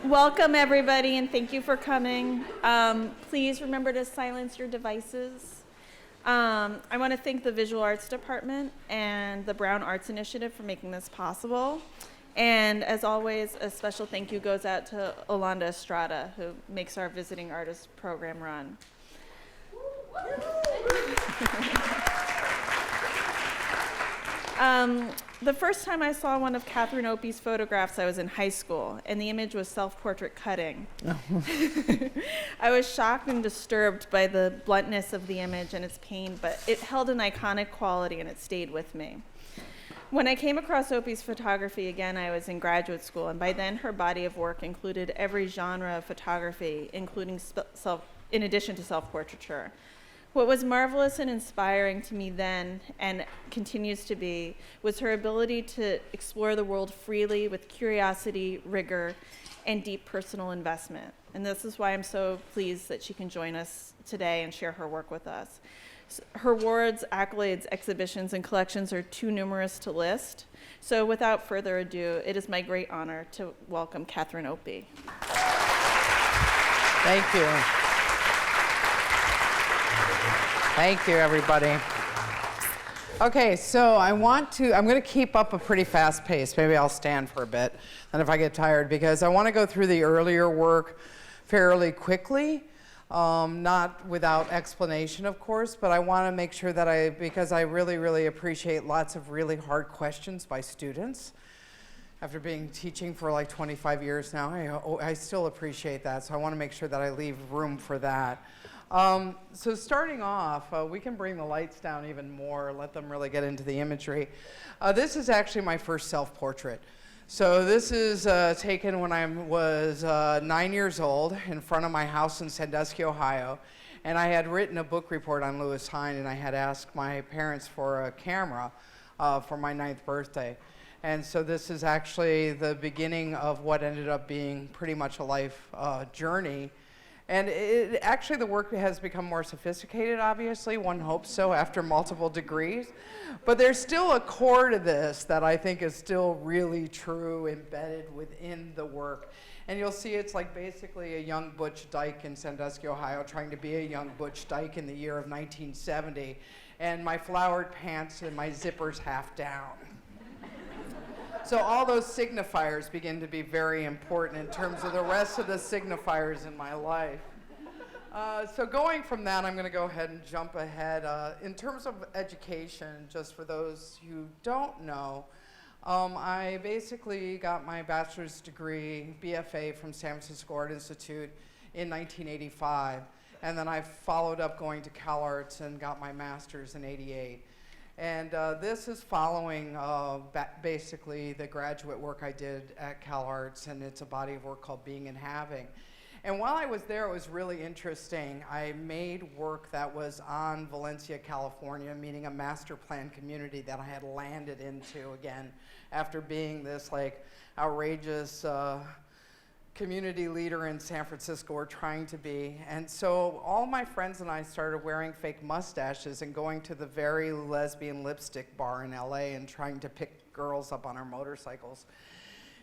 Welcome, everybody, and thank you for coming. Please remember to silence your devices. I want to thank the Visual Arts Department and the Brown Arts Initiative for making this possible. And as always, a special thank you goes out to Olanda Estrada, who makes our Visiting Artist program run. The first time I saw one of Catherine Opie's photographs, I was in high school, and the image was self-portrait cutting. I was shocked and disturbed by the bluntness of the image and its pain, but it held an iconic quality and it stayed with me. When I came across Opie's photography again, I was in graduate school, and by then her body of work included every genre of photography, including in addition to self-portraiture. What was marvelous and inspiring to me then, and continues to be, was her ability to explore the world freely with curiosity, rigor, and deep personal investment. And this is why I'm so pleased that she can join us today and share her work with us. Her awards, accolades, exhibitions, and collections are too numerous to list. So without further ado, it is my great honor to welcome Catherine Opie. Thank you. Thank you, everybody. Okay, so I'm going to keep up a pretty fast pace. Maybe I'll stand for a bit, and if I get tired, because I want to go through the earlier work fairly quickly, not without explanation, of course, but I want to make sure that because I really, really appreciate lots of really hard questions by students. After teaching for like 25 years now, I still appreciate that, so I want to make sure that I leave room for that. So starting off, we can bring the lights down even more, let them really get into the imagery. This is actually my first self-portrait. So this is taken when I was 9 years old in front of my house in Sandusky, Ohio. And I had written a book report on Lewis Hine, and I had asked my parents for a camera for my 9th birthday. And so this is actually the beginning of what ended up being pretty much a life journey. And actually the work has become more sophisticated, obviously, one hopes so, after multiple degrees. But there's still a core to this that I think is still really true, embedded within the work. And you'll see it's like basically a young butch dyke in Sandusky, Ohio, trying to be a young butch dyke in the year of 1970. And my flowered pants and my zippers half down. So all those signifiers begin to be very important in terms of the rest of the signifiers in my life. So going from that, I'm going to go ahead and jump ahead. In terms of education, just for those who don't know, I basically got my bachelor's degree, BFA, from San Francisco Art Institute in 1985. And then I followed up going to CalArts and got my master's in '88. And this is following basically the graduate work I did at CalArts, and it's a body of work called Being and Having. And while I was there, it was really interesting. I made work that was on Valencia, California, meaning a master plan community that I had landed into again after being this like outrageous community leader in San Francisco, or trying to be. And so all my friends and I started wearing fake mustaches and going to the very lesbian lipstick bar in LA and trying to pick girls up on our motorcycles.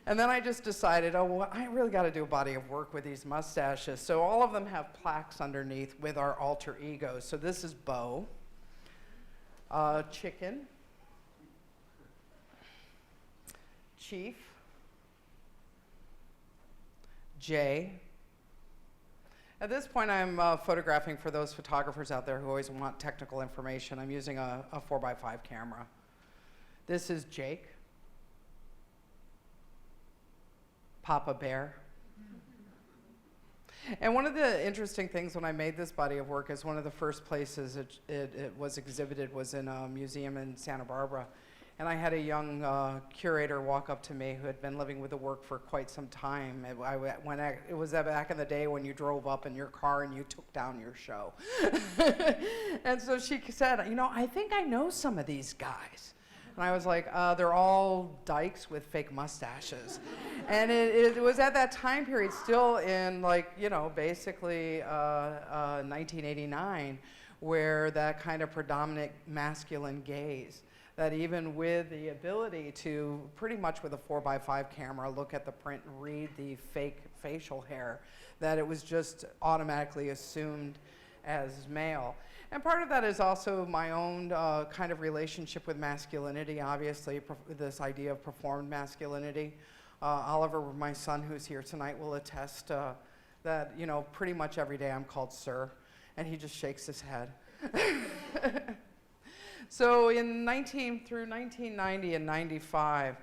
And then I just decided, oh, well, I really got to do a body of work with these mustaches. So all of them have plaques underneath with our alter egos. So this is Bo, Chicken, Chief, Jay. At this point, I'm photographing for those photographers out there who always want technical information. I'm using a 4x5 camera. This is Jake, Papa Bear. And one of the interesting things when I made this body of work is one of the first places it was exhibited was in a museum in Santa Barbara. And I had a young curator walk up to me who had been living with the work for quite some time. It was back in the day when you drove up in your car and you took down your show. And so she said, you know, I think I know some of these guys. And I was like, they're all dykes with fake mustaches. And it was at that time period, still in like, you know, basically 1989, where that kind of predominant masculine gaze that even with the ability to, pretty much with a 4x5 camera, look at the print and read the fake facial hair, that it was just automatically assumed as male. And part of that is also my own kind of relationship with masculinity, obviously, this idea of performed masculinity. Oliver, my son, who's here tonight, will attest that, you know, pretty much every day I'm called sir, and he just shakes his head. So through 1990 and 95,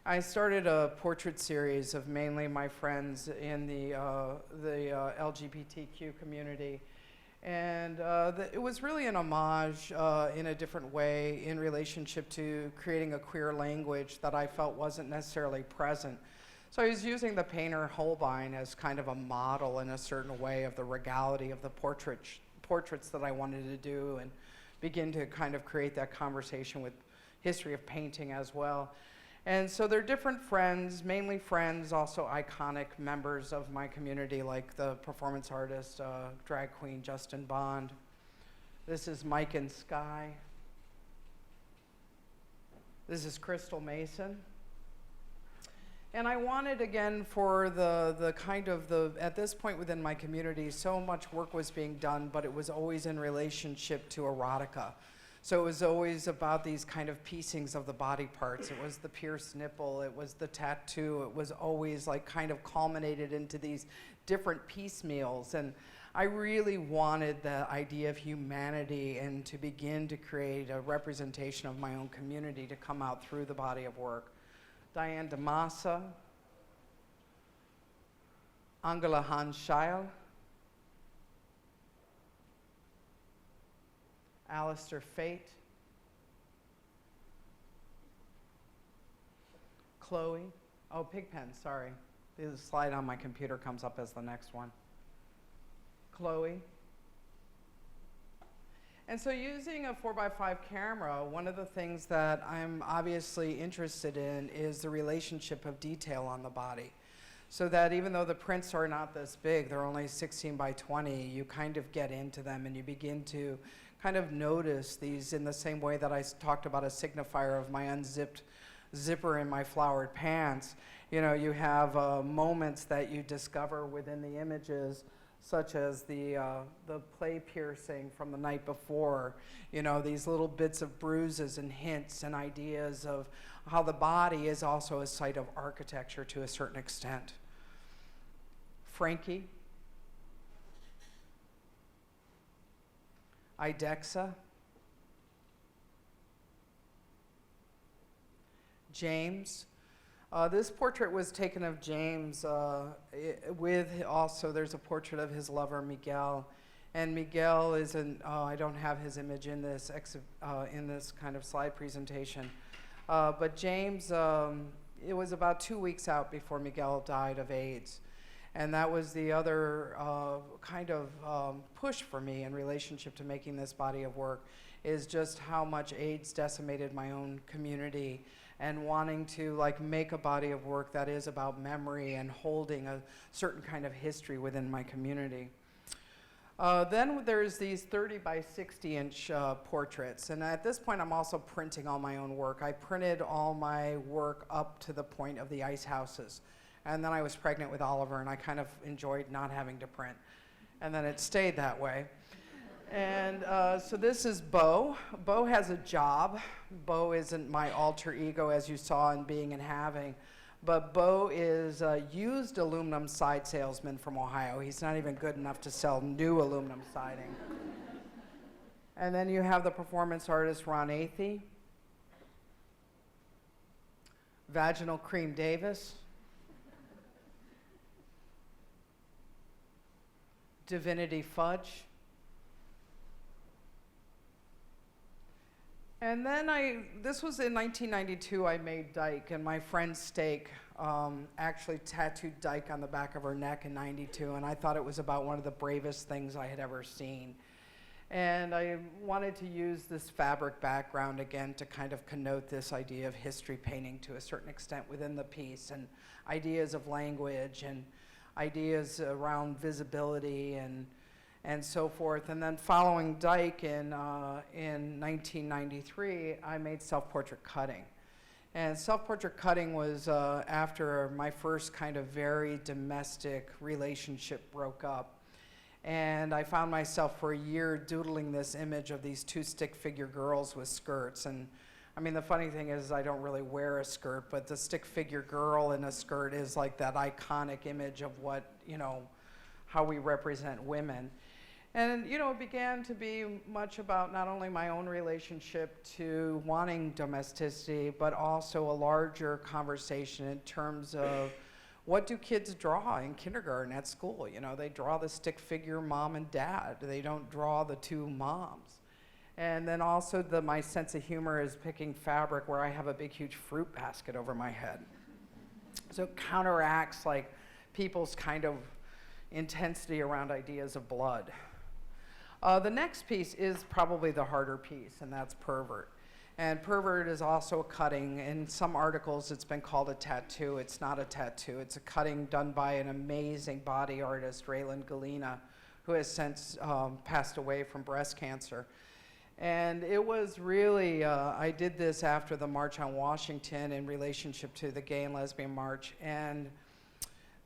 I started a portrait series of mainly my friends in the LGBTQ community. And it was really an homage in a different way in relationship to creating a queer language that I felt wasn't necessarily present. So I was using the painter Holbein as kind of a model in a certain way of the regality of the portraits that I wanted to do, and begin to kind of create that conversation with history of painting as well. And so they're different friends, mainly friends, also iconic members of my community, like the performance artist, drag queen Justin Bond. This is Mike and Sky. This is Crystal Mason. And I wanted, again, for the kind of at this point within my community, so much work was being done, but it was always in relationship to erotica. So it was always about these kind of piecings of the body parts. It was the pierced nipple, it was the tattoo, it was always like kind of culminated into these different piecemeals. And I really wanted the idea of humanity and to begin to create a representation of my own community to come out through the body of work. Diane DeMassa, Angela Hanschild, Alistair Fate, Chloe, oh, Pigpen, sorry. The slide on my computer comes up as the next one. Chloe. And so using a 4x5 camera, one of the things that I'm obviously interested in is the relationship of detail on the body. So that even though the prints are not this big, they're only 16 by 20, you kind of get into them and you begin to kind of notice these in the same way that I talked about a signifier of my unzipped zipper in my flowered pants. You know, you have moments that you discover within the images, such as the play piercing from the night before, you know, these little bits of bruises and hints and ideas of how the body is also a site of architecture to a certain extent. Frankie, Idexa, James. This portrait was taken of James with also, there's a portrait of his lover, Miguel. And Miguel is I don't have his image in this kind of slide presentation. But James, it was about 2 weeks out before Miguel died of AIDS. And that was the other kind of push for me in relationship to making this body of work, is just how much AIDS decimated my own community, and wanting to like make a body of work that is about memory and holding a certain kind of history within my community. Then there's these 30 by 60 inch portraits, and at this point I'm also printing all my own work. I printed all my work up to the point of the ice houses. And then I was pregnant with Oliver, and I kind of enjoyed not having to print. And then it stayed that way. And so this is Bo. Bo has a job. Bo isn't my alter ego, as you saw in Being and Having. But Bo is a used aluminum side salesman from Ohio. He's not even good enough to sell new aluminum siding. And then you have the performance artist Ron Athey. Vaginal Cream Davis. Divinity Fudge. And then this was in 1992, I made Dyke, and my friend Stake actually tattooed Dyke on the back of her neck in 92, and I thought it was about one of the bravest things I had ever seen. And I wanted to use this fabric background again to kind of connote this idea of history painting to a certain extent within the piece, and ideas of language and ideas around visibility and and so forth. And then following Dyke in 1993, I made self-portrait cutting. And self-portrait cutting was after my first kind of very domestic relationship broke up. And I found myself for a year doodling this image of these two stick figure girls with skirts. And I mean, the funny thing is I don't really wear a skirt, but the stick figure girl in a skirt is like that iconic image of what, you know, how we represent women. And, you know, it began to be much about not only my own relationship to wanting domesticity, but also a larger conversation in terms of what do kids draw in kindergarten at school? You know, they draw the stick figure mom and dad. They don't draw the two moms. And then also my sense of humor is picking fabric where I have a big, huge fruit basket over my head. So it counteracts like people's kind of intensity around ideas of blood. The next piece is probably the harder piece, and that's pervert. And pervert is also a cutting. In some articles, it's been called a tattoo. It's not a tattoo. It's a cutting done by an amazing body artist, Raylan Galena, who has since passed away from breast cancer. And it was really, I did this after the March on Washington in relationship to the Gay and Lesbian March. And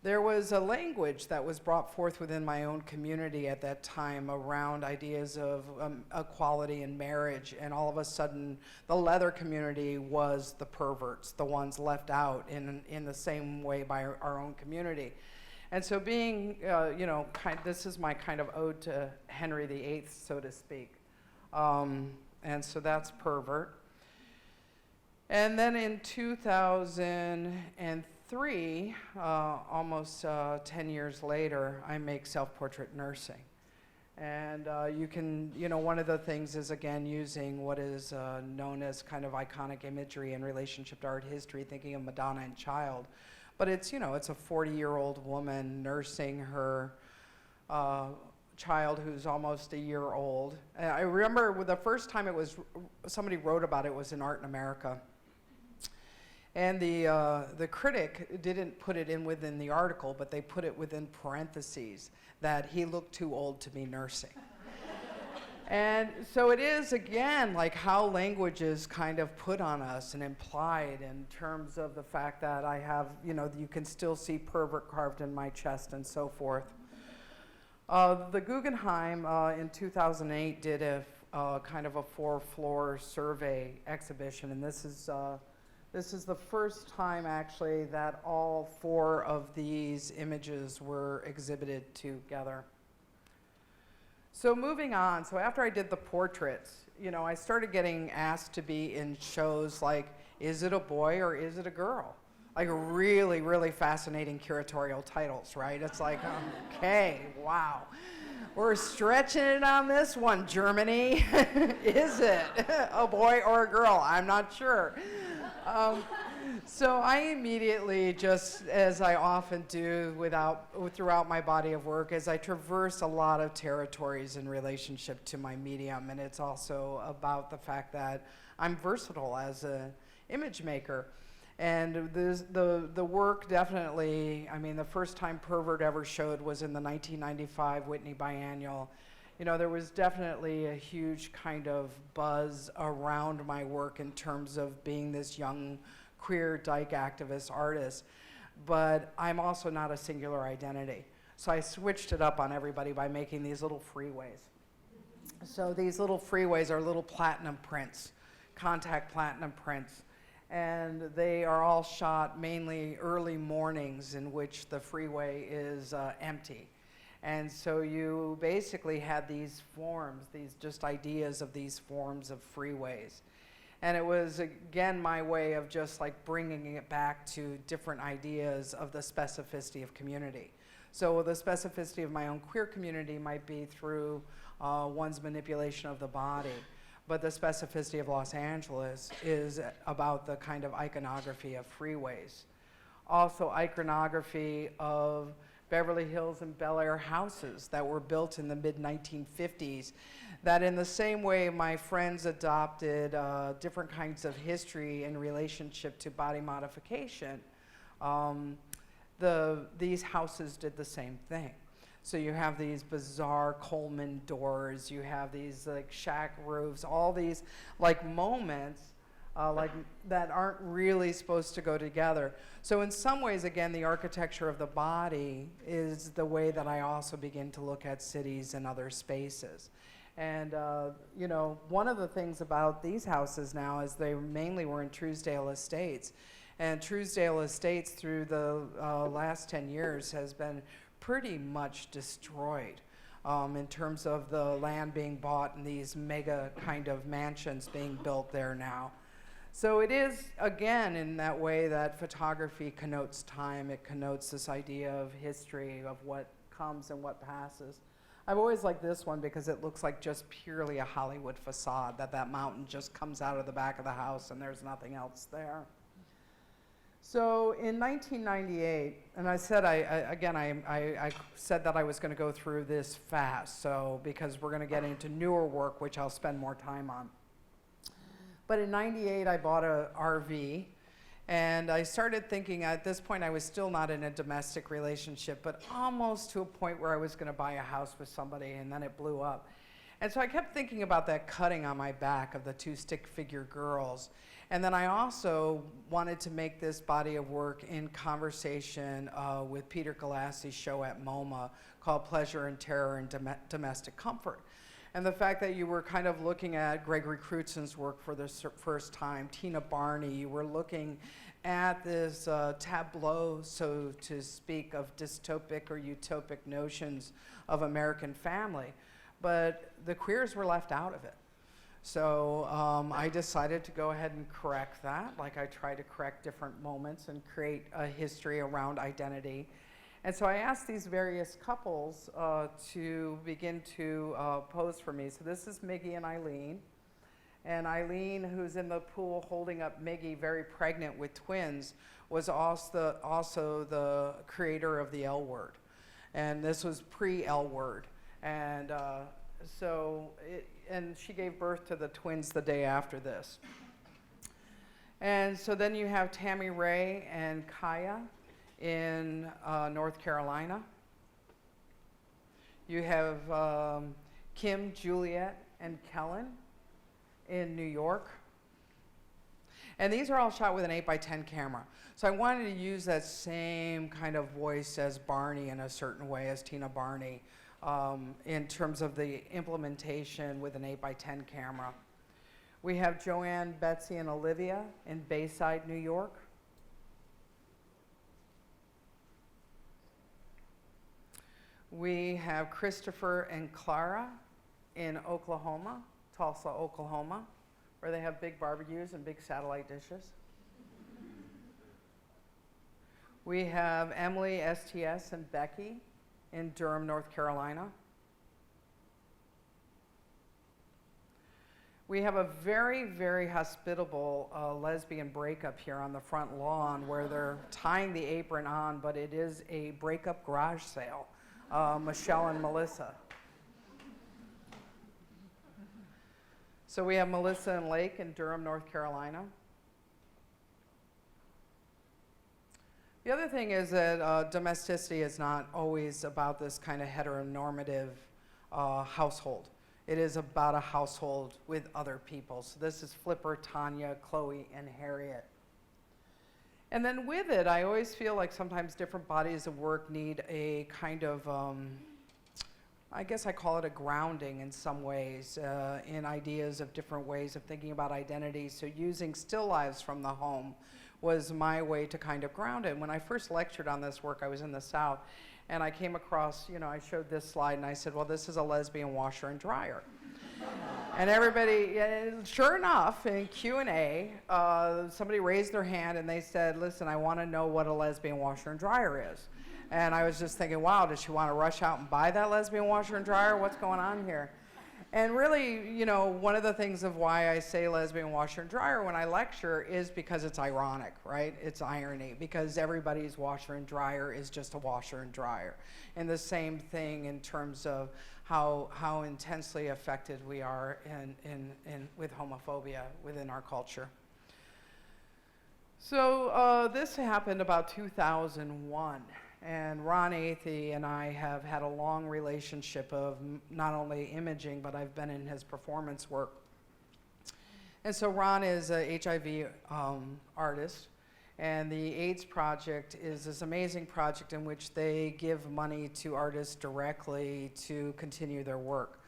there was a language that was brought forth within my own community at that time around ideas of equality in marriage, and all of a sudden the leather community was the perverts, the ones left out in the same way by our own community. And so being, you know, this is my kind of ode to Henry VIII, so to speak. And so that's pervert. And then in 2003, almost 10 years later, I make self-portrait nursing. And you can, you know, one of the things is, again, using what is known as kind of iconic imagery in relationship to art history, thinking of Madonna and Child. But it's, you know, it's a 40-year-old woman nursing her child who's almost a year old. And I remember the first time it was, somebody wrote about it, was in Art in America. And the critic didn't put it in within the article, but they put it within parentheses that he looked too old to be nursing. And so it is, again, like how language is kind of put on us and implied in terms of the fact that I have, you know, you can still see pervert carved in my chest and so forth. The Guggenheim in 2008 did a kind of a 4-floor survey exhibition, and this is the first time actually that all 4 of these images were exhibited together. So moving on, so after I did the portraits, you know, I started getting asked to be in shows like, is it a boy or is it a girl? Like really, really fascinating curatorial titles, right? It's like, okay, wow. We're stretching it on this one, Germany. Is it a boy or a girl? I'm not sure. So I immediately, just as I often do throughout my body of work, as I traverse a lot of territories in relationship to my medium, and it's also about the fact that I'm versatile as an image maker. And the work definitely, I mean, the first time pervert ever showed was in the 1995 Whitney Biennial. You know, there was definitely a huge kind of buzz around my work in terms of being this young queer dyke activist artist, but I'm also not a singular identity. So I switched it up on everybody by making these little freeways. So these little freeways are little platinum prints, contact platinum prints. And they are all shot mainly early mornings in which the freeway is empty. And so you basically had these forms, these just ideas of these forms of freeways. And it was, again, my way of just like bringing it back to different ideas of the specificity of community. So the specificity of my own queer community might be through one's manipulation of the body. But the specificity of Los Angeles is about the kind of iconography of freeways. Also iconography of Beverly Hills and Bel Air houses that were built in the mid-1950s, that in the same way my friends adopted different kinds of history in relationship to body modification, these houses did the same thing. So you have these bizarre Coleman doors, you have these like shack roofs, all these like moments like that aren't really supposed to go together. So in some ways, again, the architecture of the body is the way that I also begin to look at cities and other spaces. And you know, one of the things about these houses now is they mainly were in Truesdale Estates. And Truesdale Estates through the last 10 years has been pretty much destroyed in terms of the land being bought and these mega kind of mansions being built there now. So it is, again, in that way that photography connotes time. It connotes this idea of history, of what comes and what passes. I've always liked this one because it looks like just purely a Hollywood facade, that mountain just comes out of the back of the house and there's nothing else there. So in 1998, and I said, I said that I was going to go through this fast, so because we're going to get into newer work, which I'll spend more time on. But in 98, I bought an RV, and I started thinking, at this point, I was still not in a domestic relationship, but almost to a point where I was going to buy a house with somebody, and then it blew up. And so I kept thinking about that cutting on my back of the two stick figure girls. And then I also wanted to make this body of work in conversation with Peter Galassi's show at MoMA called Pleasure and Terror and Domestic Comfort. And the fact that you were kind of looking at Gregory Crewdson's work for the first time, Tina Barney, you were looking at this tableau, so to speak, of dystopic or utopic notions of American family. But the queers were left out of it. So I decided to go ahead and correct that, like I try to correct different moments and create a history around identity. And so I asked these various couples to begin to pose for me. So this is Miggy and Eileen. And Eileen, who's in the pool holding up Miggy, very pregnant with twins, was also the creator of the L word. And this was pre-L word. And and she gave birth to the twins the day after this. And so then you have Tammy Ray and Kaya in North Carolina. You have Kim, Juliet, and Kellen in New York. And these are all shot with an 8x10 camera. So I wanted to use that same kind of voice as Barney in a certain way, as Tina Barney, in terms of the implementation with an 8x10 camera. We have Joanne, Betsy, and Olivia in Bayside, New York. We have Christopher and Clara in Oklahoma, Tulsa, Oklahoma, where they have big barbecues and big satellite dishes. We have Emily, STS, and Becky in Durham, North Carolina. We have a very, very hospitable lesbian breakup here on the front lawn where they're tying the apron on, but it is a breakup garage sale. Michelle and Melissa. So we have Melissa and Lake in Durham, North Carolina. The other thing is that domesticity is not always about this kind of heteronormative household. It is about a household with other people. So this is Flipper, Tanya, Chloe, and Harriet. And then with it, I always feel like sometimes different bodies of work need a kind of, I guess I call it a grounding in some ways, in ideas of different ways of thinking about identity. So using still lives from the home was my way to kind of ground it. When I first lectured on this work, I was in the South, and I came across, I showed this slide, and I said, well, this is a lesbian washer and dryer. And everybody, sure enough, in Q&A, somebody raised their hand and they said, listen, I want to know what a lesbian washer and dryer is. And I was just thinking, wow, does she want to rush out and buy that lesbian washer and dryer? What's going on here? And really, one of the things of why I say lesbian washer and dryer when I lecture is because it's ironic, right? It's irony, because everybody's washer and dryer is just a washer and dryer. And the same thing in terms of how intensely affected we are with homophobia within our culture. So this happened about 2001. And Ron Athey and I have had a long relationship of not only imaging, but I've been in his performance work. And so Ron is a HIV artist, and the AIDS Project is this amazing project in which they give money to artists directly to continue their work.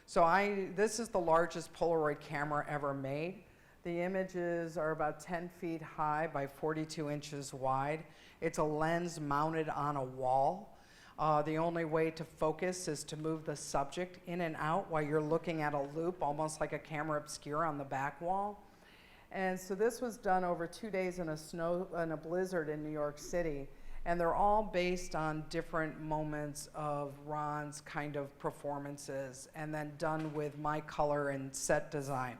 So this is the largest Polaroid camera ever made. The images are about 10 feet high by 42 inches wide. It's a lens mounted on a wall. The only way to focus is to move the subject in and out while you're looking at a loop, almost like a camera obscura on the back wall. And so this was done over 2 days in a blizzard in New York City. And they're all based on different moments of Ron's kind of performances, and then done with my color and set design.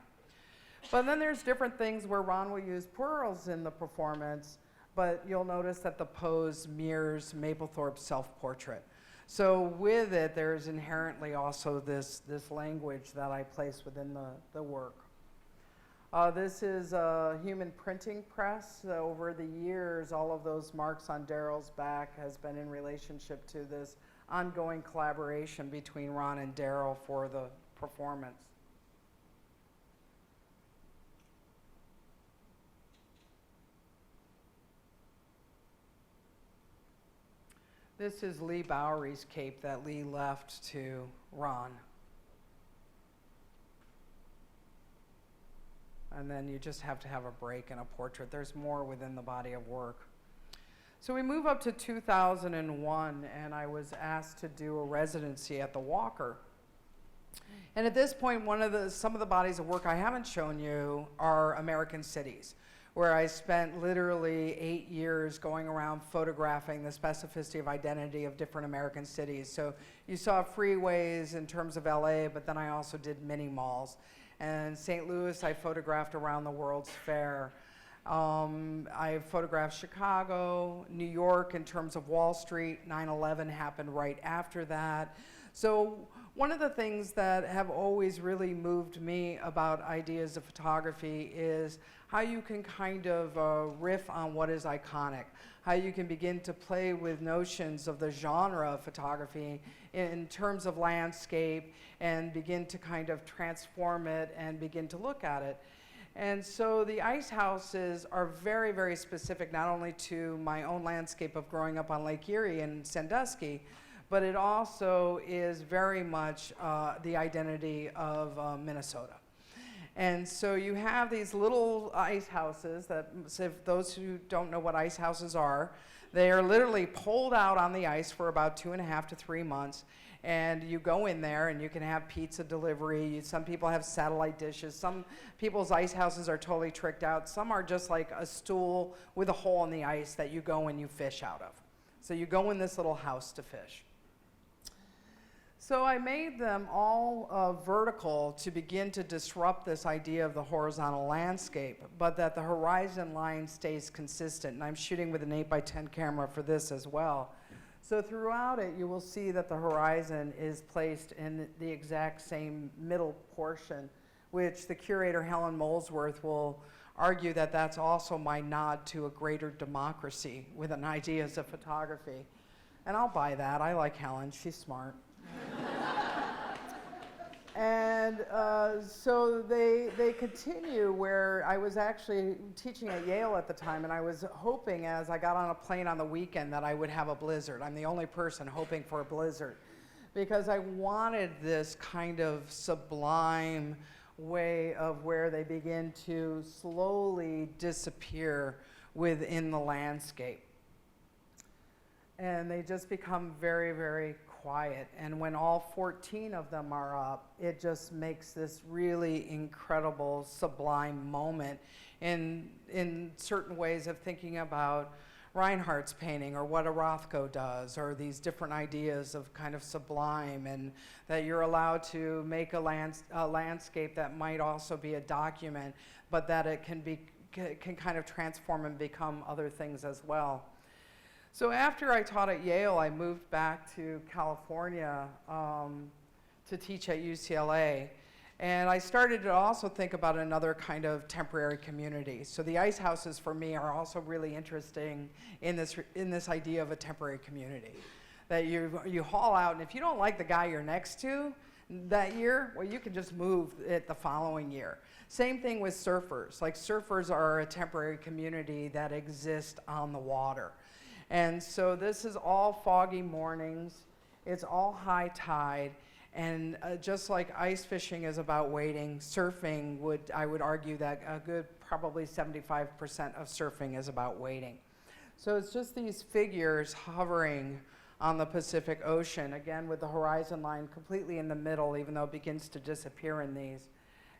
But then there's different things where Ron will use pearls in the performance, but you'll notice that the pose mirrors Mapplethorpe's self-portrait. So with it, there's inherently also this language that I place within the work. This is a human printing press. Over the years, all of those marks on Daryl's back has been in relationship to this ongoing collaboration between Ron and Daryl for the performance. This is Lee Bowery's cape that Lee left to Ron. And then you just have to have a break in a portrait. There's more within the body of work. So we move up to 2001, and I was asked to do a residency at the Walker. And at this point, some of the bodies of work I haven't shown you are American cities, where I spent literally 8 years going around photographing the specificity of identity of different American cities. So you saw Freeways in terms of LA, but then I also did mini malls. And St. Louis, I photographed around the World's Fair. I photographed Chicago, New York in terms of Wall Street. 9/11 happened right after that. So one of the things that have always really moved me about ideas of photography is how you can kind of riff on what is iconic, how you can begin to play with notions of the genre of photography in terms of landscape and begin to kind of transform it and begin to look at it. And so the ice houses are very, very specific, not only to my own landscape of growing up on Lake Erie and Sandusky, but it also is very much the identity of Minnesota. And so you have these little ice houses that, so if those who don't know what ice houses are, they are literally pulled out on the ice for about 2.5 to 3 months. And you go in there and you can have pizza delivery. Some people have satellite dishes. Some people's ice houses are totally tricked out. Some are just like a stool with a hole in the ice that you go and you fish out of. So you go in this little house to fish. So I made them all vertical to begin to disrupt this idea of the horizontal landscape, but that the horizon line stays consistent. And I'm shooting with an 8x10 camera for this as well. So throughout it, you will see that the horizon is placed in the exact same middle portion, which the curator Helen Molesworth will argue that that's also my nod to a greater democracy within ideas of photography. And I'll buy that. I like Helen. She's smart. And so they continue where I was actually teaching at Yale at the time, and I was hoping as I got on a plane on the weekend that I would have a blizzard. I'm the only person hoping for a blizzard because I wanted this kind of sublime way of where they begin to slowly disappear within the landscape. And they just become very, very quiet. And when all 14 of them are up, it just makes this really incredible, sublime moment in certain ways of thinking about Reinhardt's painting or what a Rothko does, or these different ideas of kind of sublime, and that you're allowed to make a landscape that might also be a document, but that it can kind of transform and become other things as well. So after I taught at Yale, I moved back to California to teach at UCLA. And I started to also think about another kind of temporary community. So the ice houses for me are also really interesting in this idea of a temporary community. That you haul out, and if you don't like the guy you're next to that year, well, you can just move it the following year. Same thing with surfers. Like, surfers are a temporary community that exists on the water. And so this is all foggy mornings. It's all high tide. And just like ice fishing is about waiting, surfing I would argue that a good probably 75% of surfing is about waiting. So it's just these figures hovering on the Pacific Ocean, again with the horizon line completely in the middle, even though it begins to disappear in these.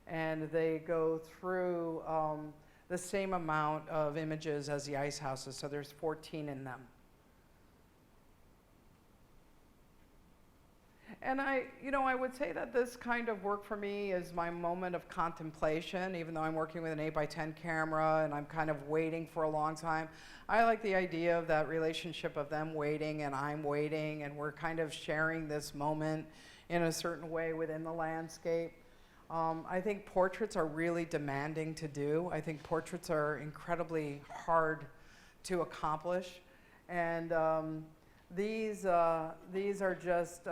And they go through the same amount of images as the ice houses, so there's 14 in them. And I would say that this kind of work for me is my moment of contemplation, even though I'm working with an 8x10 camera and I'm kind of waiting for a long time. I like the idea of that relationship of them waiting and I'm waiting, and we're kind of sharing this moment in a certain way within the landscape. I think portraits are really demanding to do. I think portraits are incredibly hard to accomplish. And these are just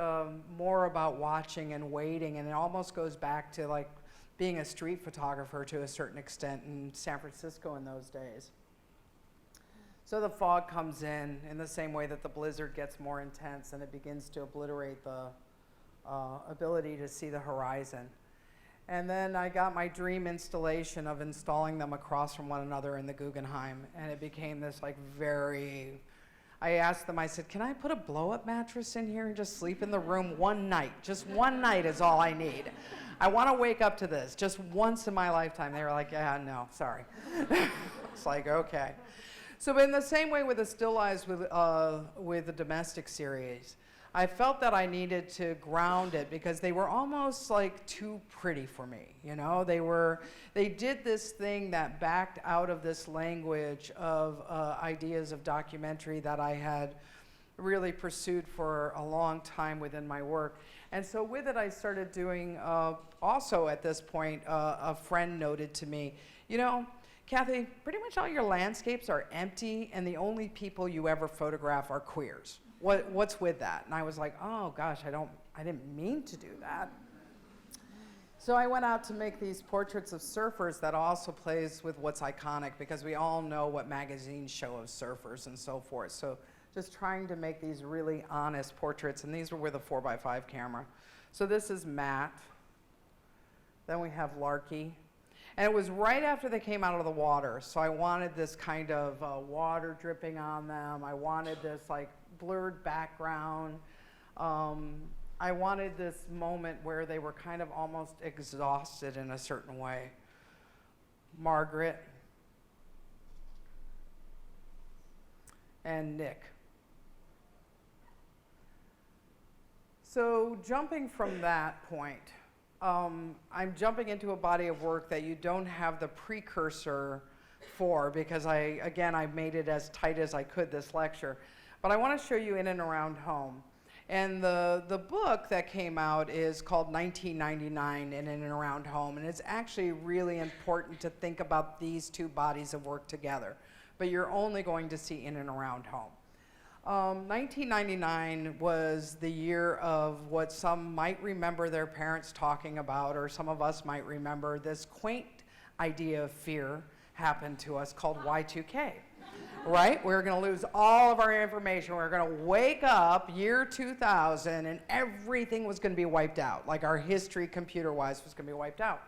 more about watching and waiting, and it almost goes back to like being a street photographer to a certain extent in San Francisco in those days. So the fog comes in the same way that the blizzard gets more intense, and it begins to obliterate the ability to see the horizon. And then I got my dream installation of installing them across from one another in the Guggenheim, and it became this like I asked them, I said, can I put a blow-up mattress in here and just sleep in the room one night? Just one night is all I need. I want to wake up to this just once in my lifetime. They were like, yeah, no, sorry. It's like, okay. So in the same way with the still lives with the domestic series, I felt that I needed to ground it because they were almost like too pretty for me, you know? They did this thing that backed out of this language of ideas of documentary that I had really pursued for a long time within my work. And so with it, I started doing, also at this point, a friend noted to me, you know, Kathy, pretty much all your landscapes are empty and the only people you ever photograph are queers. What's with that? And I was like, oh gosh, I didn't mean to do that. So I went out to make these portraits of surfers that also plays with what's iconic, because we all know what magazines show of surfers and so forth. So just trying to make these really honest portraits, and these were with a 4x5 camera. So this is Matt. Then we have Larky. And it was right after they came out of the water, so I wanted this kind of water dripping on them. I wanted this like blurred background. I wanted this moment where they were kind of almost exhausted in a certain way. Margaret and Nick. So jumping from that point, I'm jumping into a body of work that you don't have the precursor for, because I made it as tight as I could, this lecture. But I want to show you in and around home. And the book that came out is called 1999 in and around home. And it's actually really important to think about these two bodies of work together. But you're only going to see in and around home. 1999 was the year of what some might remember their parents talking about, or some of us might remember this quaint idea of fear happened to us called Y2K, right? We were going to lose all of our information. We were going to wake up year 2000 and everything was going to be wiped out, like our history computer-wise was going to be wiped out.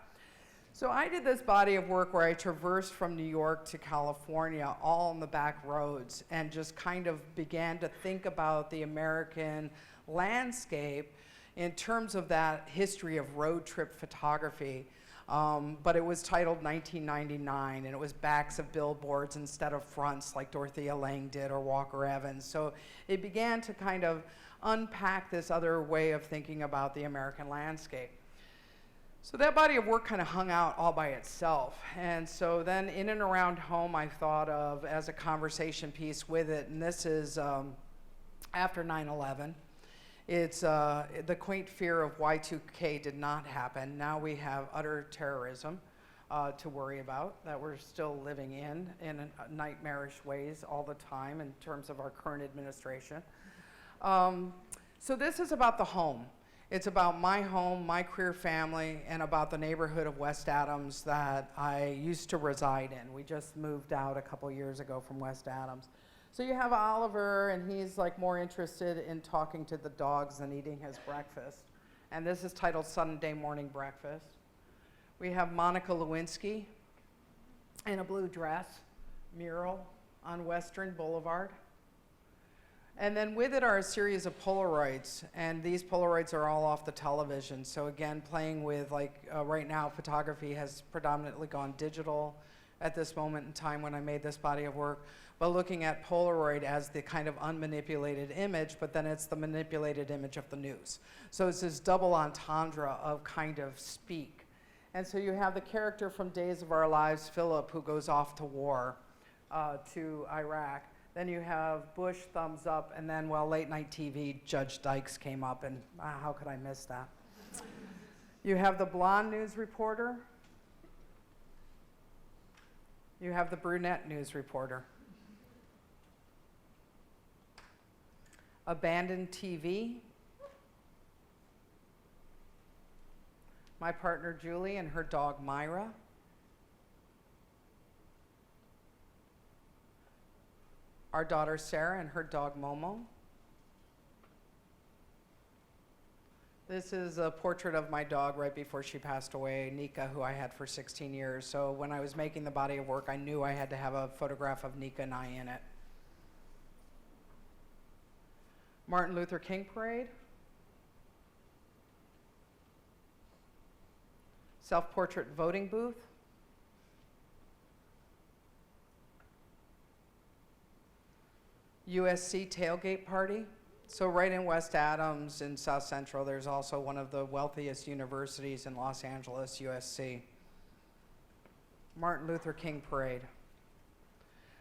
So I did this body of work where I traversed from New York to California, all on the back roads, and just kind of began to think about the American landscape in terms of that history of road trip photography. But it was titled 1999, and it was backs of billboards instead of fronts like Dorothea Lange did or Walker Evans. So it began to kind of unpack this other way of thinking about the American landscape. So that body of work kind of hung out all by itself. And so then in and around home, I thought of as a conversation piece with it, and this is after 9/11. It's the quaint fear of Y2K did not happen. Now we have utter terrorism to worry about that we're still living in nightmarish ways all the time in terms of our current administration. So this is about the home. It's about my home, my queer family, and about the neighborhood of West Adams that I used to reside in. We just moved out a couple years ago from West Adams. So you have Oliver, and he's like more interested in talking to the dogs than eating his breakfast. And this is titled Sunday Morning Breakfast. We have Monica Lewinsky in a blue dress, mural on Western Boulevard. And then with it are a series of Polaroids, and these Polaroids are all off the television. So again, playing with, like, right now, photography has predominantly gone digital at this moment in time when I made this body of work, but looking at Polaroid as the kind of unmanipulated image, but then it's the manipulated image of the news. So it's this double entendre of kind of speak. And so you have the character from Days of Our Lives, Philip, who goes off to war, to Iraq. Then you have Bush, thumbs up, and then, well, late night TV, Judge Dykes came up, and how could I miss that? You have the blonde news reporter. You have the brunette news reporter. Abandoned TV. My partner Julie and her dog Myra. Our daughter Sarah and her dog Momo. This is a portrait of my dog right before she passed away, Nika, who I had for 16 years. So when I was making the body of work, I knew I had to have a photograph of Nika and I in it. Martin Luther King Parade. Self-portrait voting booth. USC tailgate party. So right in West Adams in South Central, there's also one of the wealthiest universities in Los Angeles, USC. Martin Luther King Parade.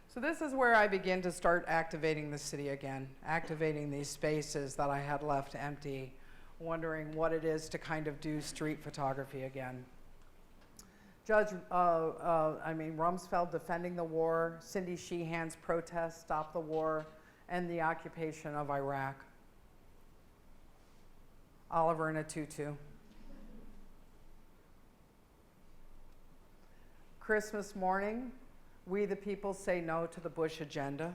So this is where I begin to start activating the city again, activating these spaces that I had left empty, wondering what it is to kind of do street photography again. Rumsfeld defending the war, Cindy Sheehan's protest, Stop the War, and the occupation of Iraq. Oliver in a tutu. Christmas morning, We the People Say No to the Bush Agenda.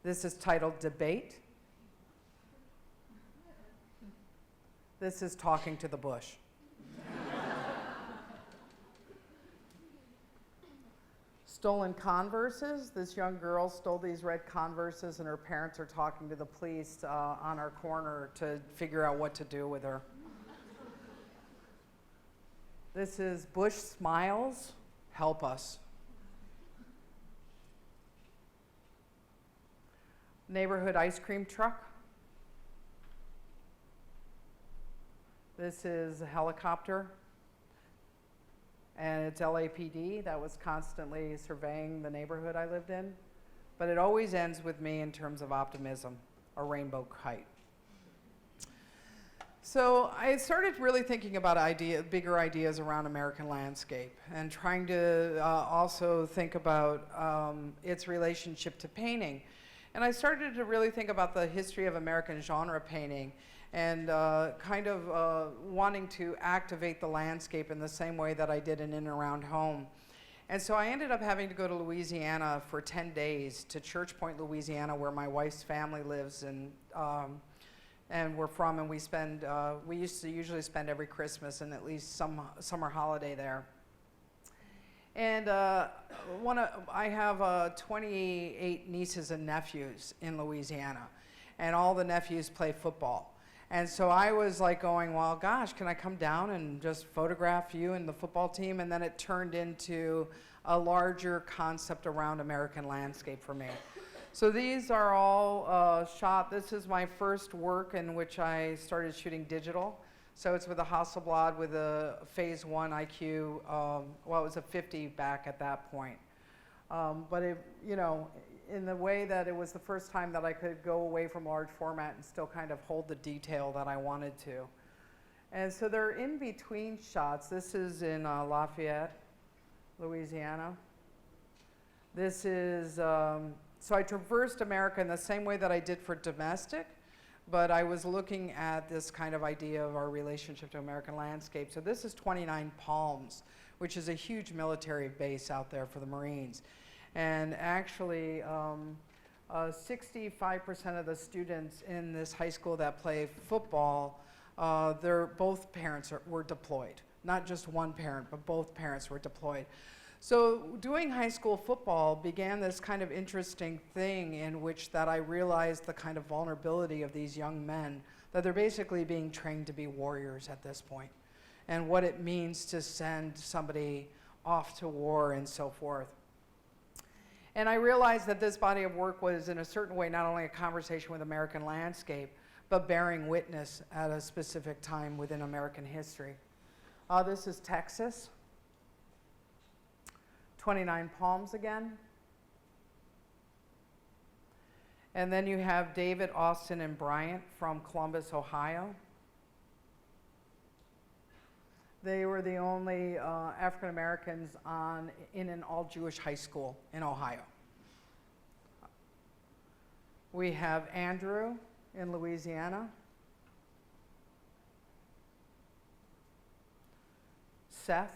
This is titled Debate. This is Talking to the Bush. Stolen Converses. This young girl stole these red Converses, and her parents are talking to the police on our corner to figure out what to do with her. This is Bush Smiles, Help Us. Neighborhood ice cream truck. This is a helicopter. And it's LAPD that was constantly surveying the neighborhood I lived in. But it always ends with me in terms of optimism, a rainbow kite. So I started really thinking about bigger ideas around American landscape and trying to also think about its relationship to painting. And I started to really think about the history of American genre painting and wanting to activate the landscape in the same way that I did in and around home. And so I ended up having to go to Louisiana for 10 days to Church Point, Louisiana, where my wife's family lives and we're from, and we used to usually spend every Christmas and at least some summer holiday there. And I have 28 nieces and nephews in Louisiana, and all the nephews play football. And so I was like going, well, gosh, can I come down and just photograph you and the football team? And then it turned into a larger concept around American landscape for me. So these are all shot. This is my first work in which I started shooting digital. So it's with a Hasselblad with a phase 1 IQ. It was a 50 back at that point. But in in the way that it was the first time that I could go away from large format and still kind of hold the detail that I wanted to. And so they're in between shots. This is in Lafayette, Louisiana. This is, so I traversed America in the same way that I did for domestic, but I was looking at this kind of idea of our relationship to American landscape. So this is 29 Palms, which is a huge military base out there for the Marines. And actually, 65% of the students in this high school that play football, both parents were deployed. Not just one parent, but both parents were deployed. So doing high school football began this kind of interesting thing in which that I realized the kind of vulnerability of these young men, that they're basically being trained to be warriors at this point, and what it means to send somebody off to war and so forth. And I realized that this body of work was in a certain way not only a conversation with American landscape, but bearing witness at a specific time within American history. This is Texas. 29 Palms again. And then you have David, Austin, and Bryant from Columbus, Ohio. They were the only African Americans in an all-Jewish high school in Ohio. We have Andrew in Louisiana. Seth.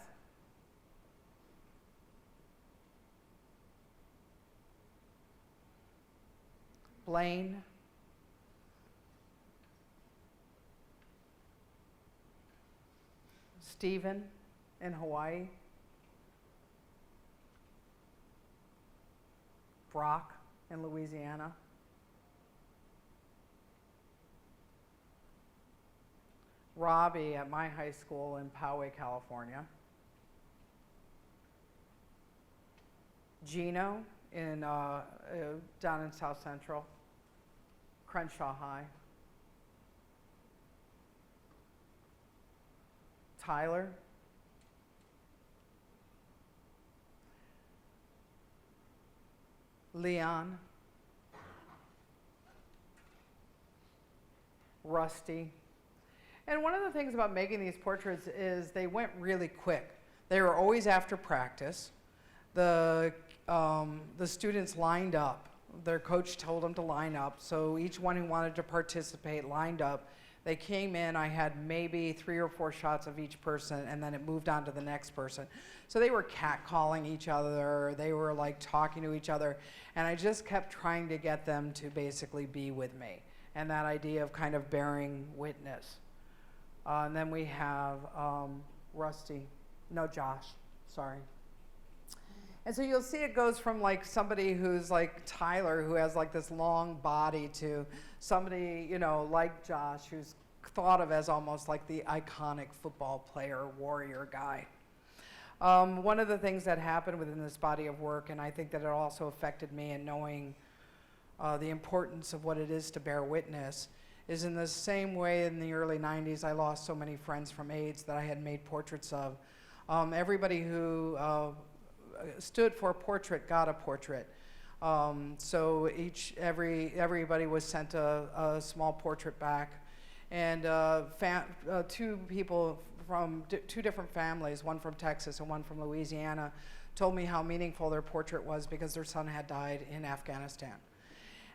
Blaine. Stephen in Hawaii. Brock in Louisiana. Robbie at my high school in Poway, California. Gino down in South Central, Crenshaw High. Tyler. Leon. Rusty. And one of the things about making these portraits is they went really quick. They were always after practice. The students lined up. Their coach told them to line up. So each one who wanted to participate lined up. They came in, I had maybe 3 or 4 shots of each person, and then it moved on to the next person. So they were catcalling each other, they were like talking to each other, and I just kept trying to get them to basically be with me. And that idea of kind of bearing witness. And then we have Josh, sorry. And so you'll see it goes from like somebody who's like Tyler, who has like this long body, to somebody, you know, like Josh, who's thought of as almost like the iconic football player, warrior guy. One of the things that happened within this body of work, and I think that it also affected me in knowing the importance of what it is to bear witness, is in the same way in the early 90s I lost so many friends from AIDS that I had made portraits of. Everybody who stood for a portrait got a portrait. So everybody was sent a small portrait back. And 2 people from 2 different families, one from Texas and one from Louisiana, told me how meaningful their portrait was because their son had died in Afghanistan.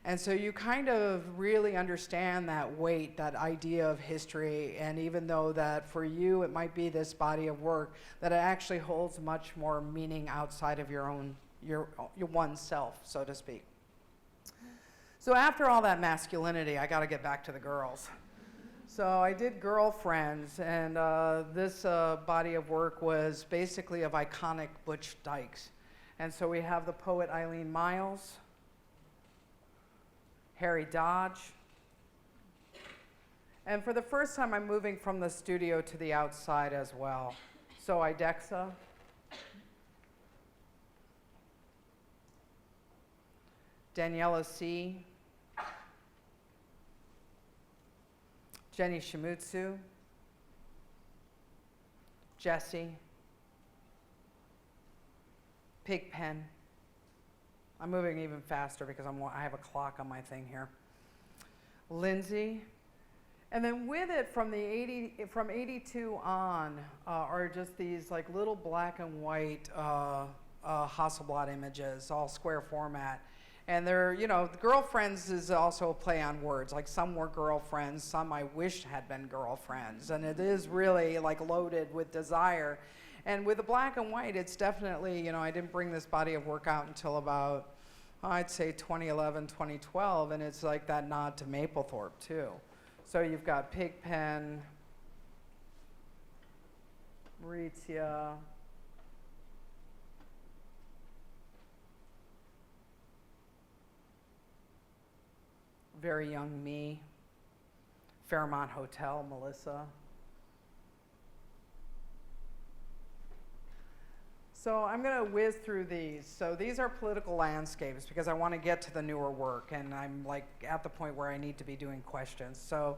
And so you kind of really understand that weight, that idea of history, and even though that for you it might be this body of work, that it actually holds much more meaning outside of your one self, so to speak. So after all that masculinity, I got to get back to the girls. So I did Girlfriends, and this body of work was basically of iconic Butch Dykes. And so we have the poet Eileen Miles, Harry Dodge. And for the first time, I'm moving from the studio to the outside as well. So Idexa. Daniela C. Jenny Shimutsu. Jessie. Pigpen. I'm moving even faster because I have a clock on my thing here. Lindsay. And then with it from 82 on are just these like little black and white Hasselblad images, all square format. And they're, girlfriends is also a play on words. Like some were girlfriends, some I wish had been girlfriends. And it is really like loaded with desire. And with the black and white, it's definitely, I didn't bring this body of work out until about, I'd say 2011, 2012. And it's like that nod to Mapplethorpe too. So you've got Pigpen, Maurizia, very young me, Fairmont Hotel, Melissa. So I'm going to whiz through these. So these are political landscapes because I want to get to the newer work, and I'm like at the point where I need to be doing questions. So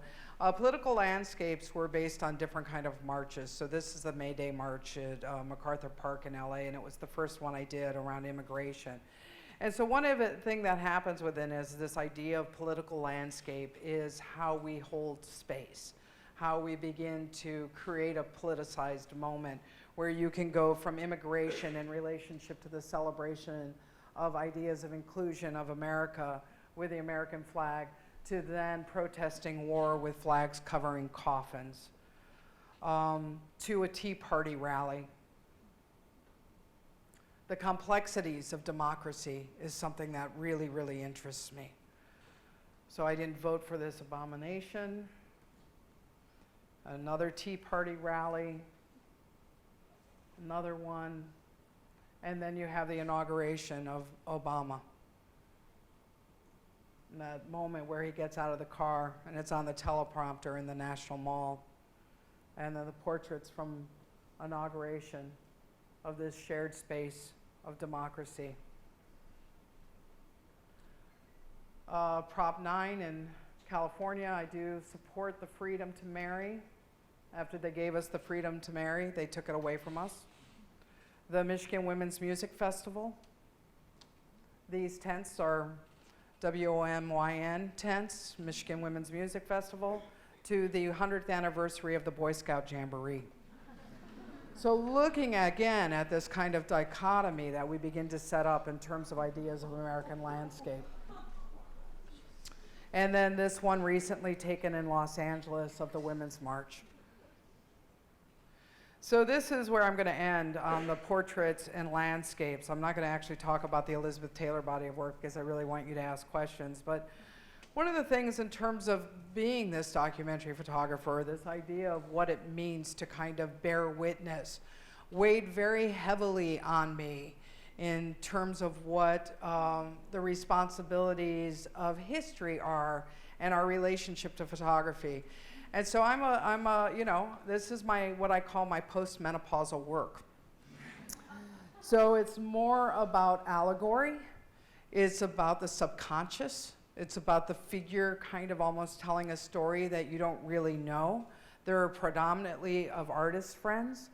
political landscapes were based on different kind of marches. So this is the May Day March at MacArthur Park in LA, and it was the first one I did around immigration. And so one of the things that happens within is this idea of political landscape is how we hold space, how we begin to create a politicized moment where you can go from immigration in relationship to the celebration of ideas of inclusion of America with the American flag to then protesting war with flags covering coffins, to a Tea Party rally. The complexities of democracy is something that really, really interests me. So I didn't vote for this abomination. Another Tea Party rally, another one, and then you have the inauguration of Obama. And that moment where he gets out of the car and it's on the teleprompter in the National Mall. And then the portraits from inauguration of this shared space of democracy. Prop 9 in California, I do support the freedom to marry. After they gave us the freedom to marry, they took it away from us. The Michigan Women's Music Festival. These tents are WOMYN tents, Michigan Women's Music Festival, to the 100th anniversary of the Boy Scout Jamboree. So looking again at this kind of dichotomy that we begin to set up in terms of ideas of American landscape. And then this one recently taken in Los Angeles of the Women's March. So this is where I'm going to end on the portraits and landscapes. I'm not going to actually talk about the Elizabeth Taylor body of work because I really want you to ask questions. But one of the things in terms of being this documentary photographer, this idea of what it means to kind of bear witness, weighed very heavily on me in terms of what the responsibilities of history are and our relationship to photography. And so this is what I call my post-menopausal work. So it's more about allegory. It's about the subconscious. It's about the figure kind of almost telling a story that you don't really know. They're predominantly of artist friends.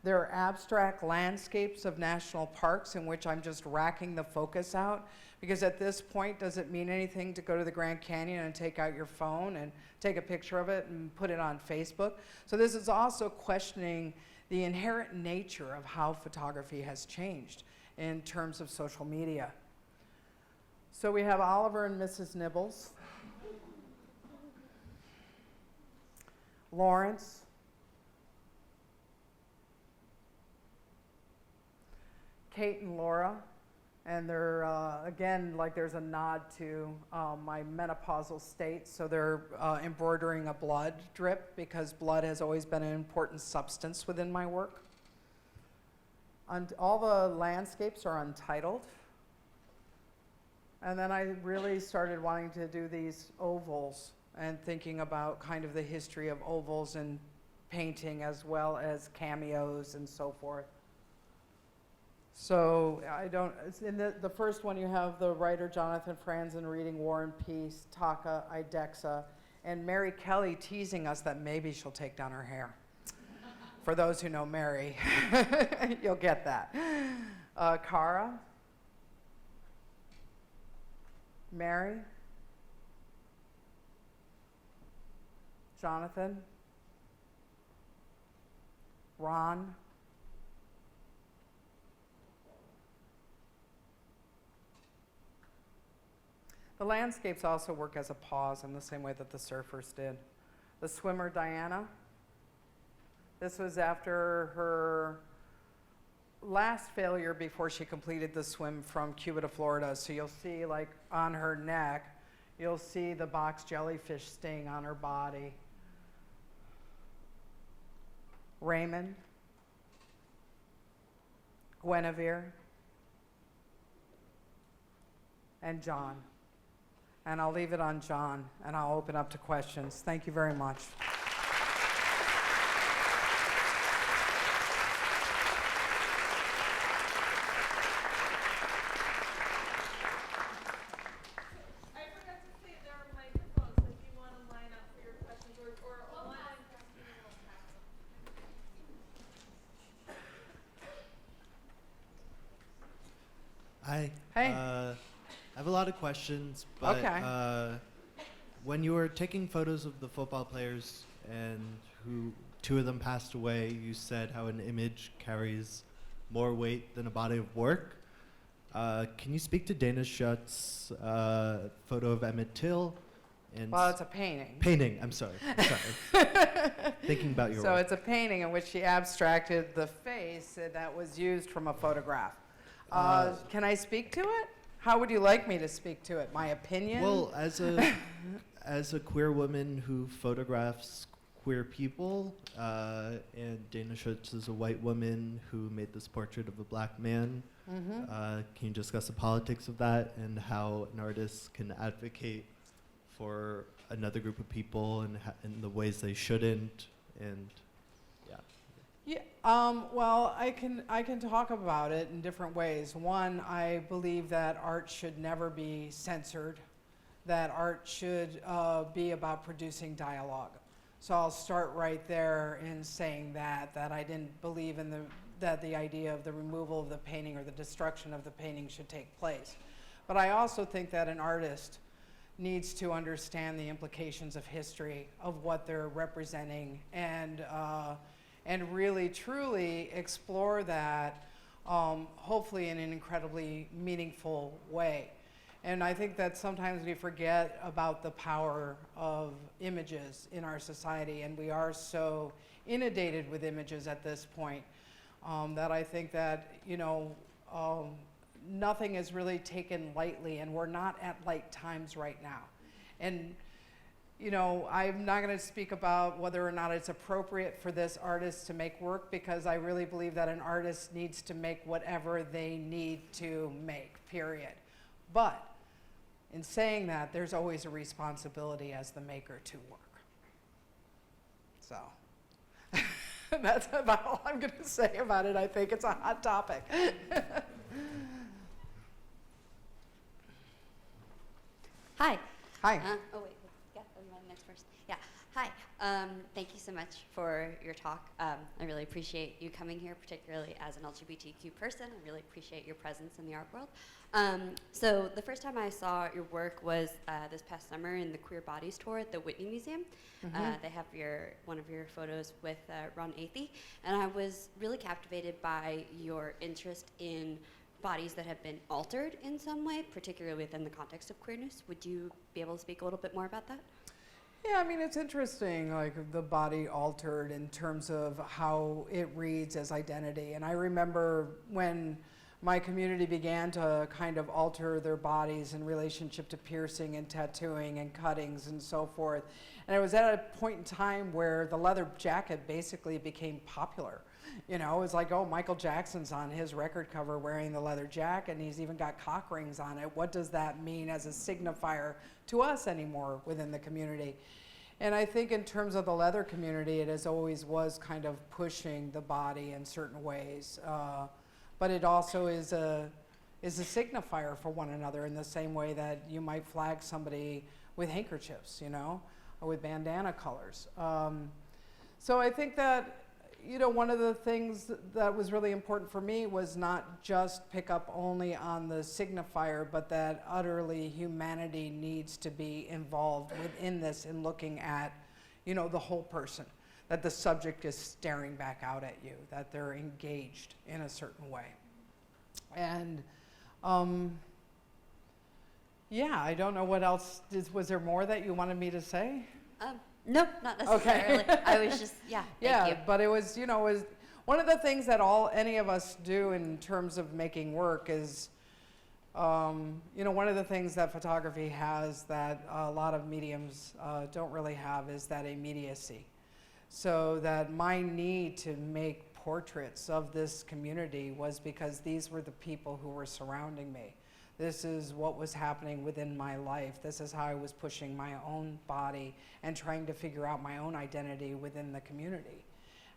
There are abstract landscapes of national parks in which I'm just racking the focus out, because at this point, does it mean anything to go to the Grand Canyon and take out your phone and take a picture of it and put it on Facebook? So this is also questioning the inherent nature of how photography has changed in terms of social media. So we have Oliver and Mrs. Nibbles, Lawrence, Kate and Laura, and they're, again, like there's a nod to my menopausal state, so they're embroidering a blood drip because blood has always been an important substance within my work. All the landscapes are untitled. And then I really started wanting to do these ovals and thinking about kind of the history of ovals and painting as well as cameos and so forth. So in the first one you have the writer Jonathan Franzen reading War and Peace, Taka Idexa, and Mary Kelly teasing us that maybe she'll take down her hair. For those who know Mary, you'll get that. Cara. Mary? Jonathan? Ron? The landscapes also work as a pause in the same way that the surfers did. The swimmer, Diana. This was after her last failure before she completed the swim from Cuba to Florida. So you'll see, like, on her neck, you'll see the box jellyfish sting on her body. Raymond. Guinevere. And John. And I'll leave it on John, and I'll open up to questions. Thank you very much. I forgot to say there are microphones if you want to line up for your questions or online. Hi. Hey. I have a lot of questions, but Okay. When you were taking photos of the football players and who 2 of them passed away, you said how an image carries more weight than a body of work. Can you speak to Dana Schutz's photo of Emmett Till? And Well, it's a painting. painting. I'm sorry. Thinking about your So work. it's a painting in which she abstracted the face that was used from a photograph. Can I speak to it? How would you like me to speak to it? My opinion? Well, as a queer woman who photographs queer people, and Dana Schutz is a white woman who made this portrait of a black man. Can you discuss the politics of that and how an artist can advocate for another group of people and in the ways they shouldn't? And yeah. Yeah, well, I can talk about it in different ways. One, I believe that art should never be censored, that art should be about producing dialogue. So I'll start right there in saying that I didn't believe in that the idea of the removal of the painting or the destruction of the painting should take place. But I also think that an artist needs to understand the implications of history, of what they're representing, and really, truly explore that, hopefully in an incredibly meaningful way. And I think that sometimes we forget about the power of images in our society, and we are so inundated with images at this point that I think that, nothing is really taken lightly, and we're not at light times right now. And I'm not going to speak about whether or not it's appropriate for this artist to make work, because I really believe that an artist needs to make whatever they need to make, period. But in saying that, there's always a responsibility as the maker to work. So that's about all I'm going to say about it. I think it's a hot topic. Hi. Hi. Oh, wait. Yeah, I'm next first. Yeah. Hi. Thank you so much for your talk. I really appreciate you coming here, particularly as an LGBTQ person. I really appreciate your presence in the art world. So the first time I saw your work was this past summer in the Queer Bodies tour at the Whitney Museum. They have one of your photos with Ron Athey, and I was really captivated by your interest in bodies that have been altered in some way, particularly within the context of queerness. Would you be able to speak a little bit more about that? Yeah, I mean, it's interesting, like the body altered in terms of how it reads as identity. And I remember when my community began to kind of alter their bodies in relationship to piercing and tattooing and cuttings and so forth. And it was at a point in time where the leather jacket basically became popular. It was like, oh, Michael Jackson's on his record cover wearing the leather jacket, and he's even got cock rings on it. What does that mean as a signifier to us anymore within the community? And I think in terms of the leather community, it has always was kind of pushing the body in certain ways. But it also is a signifier for one another in the same way that you might flag somebody with handkerchiefs, or with bandana colors. So I think that, one of the things that was really important for me was not just pick up only on the signifier, but that utterly humanity needs to be involved within this in looking at, the whole person, that the subject is staring back out at you, that they're engaged in a certain way. And yeah, I don't know what else, was there more that you wanted me to say? No, not necessarily. Okay. I was just, thank you. But it was, was one of the things that any of us do in terms of making work is, one of the things that photography has that a lot of mediums don't really have is that immediacy. So that my need to make portraits of this community was because these were the people who were surrounding me. This is what was happening within my life. This is how I was pushing my own body and trying to figure out my own identity within the community.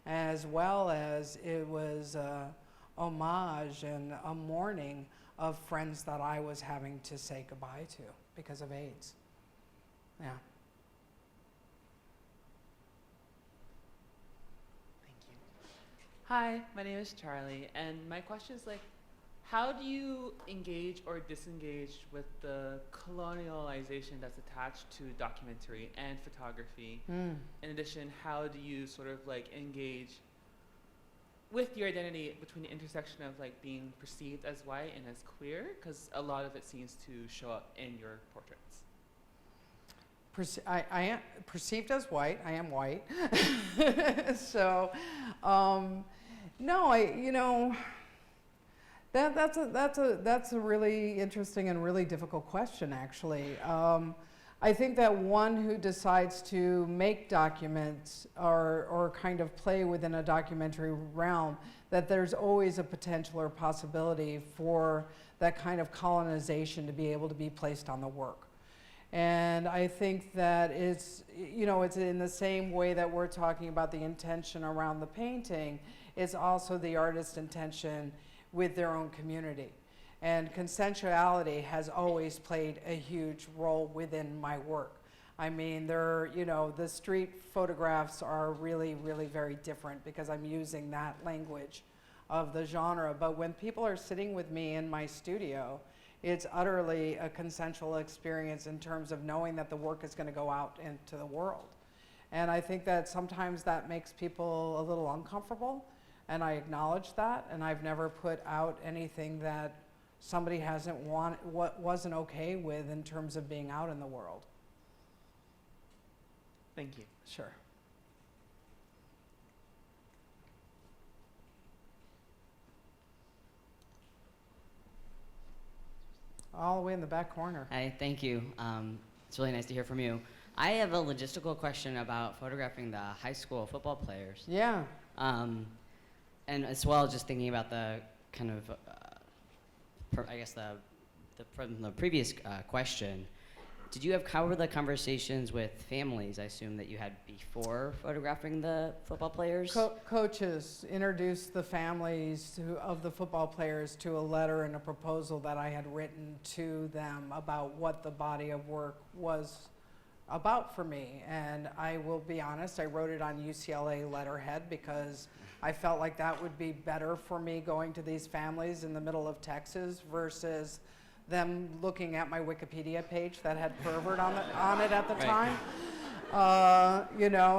As well as it was a homage and a mourning of friends that I was having to say goodbye to because of AIDS. Yeah. Thank you. Hi, my name is Charlie, and my question is how do you engage or disengage with the colonialization that's attached to documentary and photography? In addition, how do you sort of engage with your identity between the intersection of being perceived as white and as queer? Because a lot of it seems to show up in your portraits. I am perceived as white. I am white. So, no, That's a really interesting and really difficult question, actually. I think that one who decides to make documents or kind of play within a documentary realm, that there's always a potential or possibility for that kind of colonization to be able to be placed on the work. And I think that it's in the same way that we're talking about the intention around the painting, it's also the artist's intention with their own community. And consensuality has always played a huge role within my work. I mean, the street photographs are really, really very different because I'm using that language of the genre. But when people are sitting with me in my studio, it's utterly a consensual experience in terms of knowing that the work is going to go out into the world. And I think that sometimes that makes people a little uncomfortable, and I acknowledge that, and I've never put out anything that somebody wasn't okay with in terms of being out in the world. Thank you. Sure. All the way in the back corner. Hi, thank you. It's really nice to hear from you. I have a logistical question about photographing the high school football players. Yeah. And as well, just thinking about the kind of, from the previous question, how were the conversations with families, I assume, that you had before photographing the football players? Coaches introduced the families of the football players to a letter and a proposal that I had written to them about what the body of work was about for me. And I will be honest, I wrote it on UCLA letterhead because I felt like that would be better for me going to these families in the middle of Texas versus them looking at my Wikipedia page that had pervert on it at the time.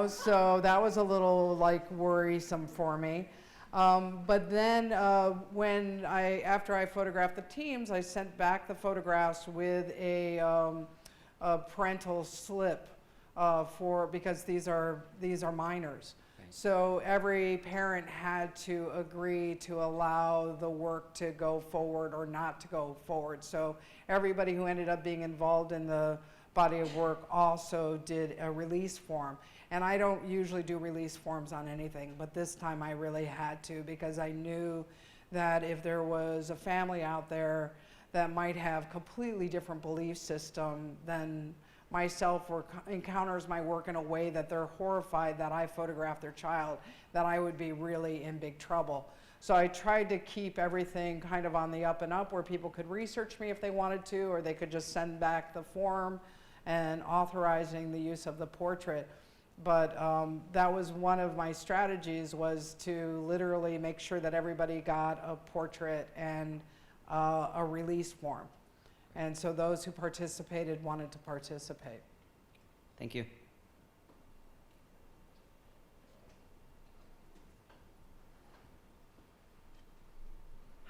So that was a little worrisome for me. But then after I photographed the teams, I sent back the photographs with a parental slip because these are minors. So every parent had to agree to allow the work to go forward or not to go forward. So everybody who ended up being involved in the body of work also did a release form. And I don't usually do release forms on anything, but this time I really had to because I knew that if there was a family out there that might have completely different belief system than myself or encounters my work in a way that they're horrified that I photographed their child, that I would be really in big trouble. So I tried to keep everything kind of on the up and up where people could research me if they wanted to, or they could just send back the form and authorizing the use of the portrait. But that was one of my strategies, was to literally make sure that everybody got a portrait and a release form. And so those who participated wanted to participate. Thank you.